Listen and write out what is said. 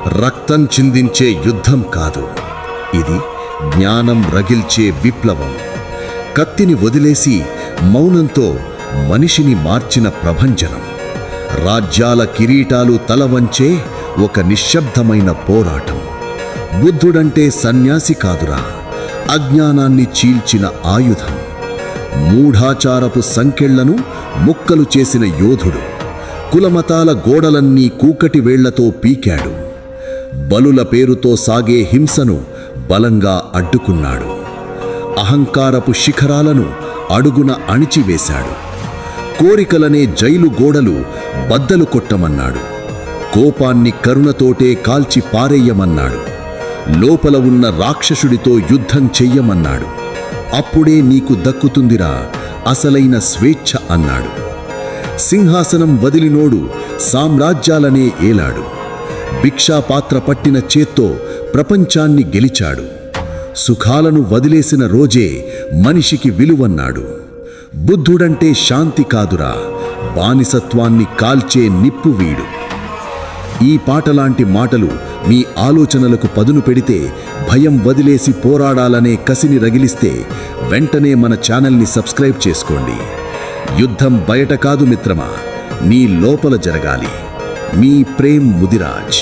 రక్తం చిందించే యుద్ధం కాదు, ఇది జ్ఞానం రగిల్చే విప్లవం. కత్తిని వదిలేసి మౌనంతో మనిషిని మార్చిన ప్రభంజనం. రాజ్యాల కిరీటాలు తలవంచే ఒక నిశ్శబ్దమైన పోరాటం. బుద్ధుడంటే సన్యాసి కాదురా, అజ్ఞానాన్ని చీల్చిన ఆయుధం. మూఢాచారపు సంకెళ్లను ముక్కలు చేసిన యోధుడు. కులమతాల గోడలన్నీ కూకటి వేళ్లతో పీకాడు. బలుల పేరుతో సాగే హింసను బలంగా అడ్డుకున్నాడు. అహంకారపు శిఖరాలను అడుగున అణిచివేశాడు. కోరికలనే జైలు గోడలు బద్దలు కొట్టమన్నాడు. కోపాన్ని కరుణతోటే కాల్చి పారేయమన్నాడు. లోపల ఉన్న రాక్షసుడితో యుద్ధం చెయ్యమన్నాడు. అప్పుడే నీకు దక్కుతుందిరా అసలైన స్వేచ్ఛ అన్నాడు. సింహాసనం వదిలినోడు సామ్రాజ్యాలనే ఏలాడు. భిక్షాపాత్ర పట్టిన చేత్తో ప్రపంచాన్ని గెలిచాడు. సుఖాలను వదిలేసిన రోజే మనిషికి విలువన్నాడు. బుద్ధుడంటే శాంతి కాదురా, బానిసత్వాన్ని కాల్చే నిప్పు వీడు. ఈ పాటలాంటి మాటలు మీ ఆలోచనలకు పదును పెడితే, భయం వదిలేసి పోరాడాలనే కసిని రగిలిస్తే వెంటనే మన ఛానల్ని సబ్స్క్రైబ్ చేసుకోండి. యుద్ధం బయట కాదు మిత్రమా, నీ లోపల జరగాలి. మీ ప్రేమ్ ముదిరాజ్.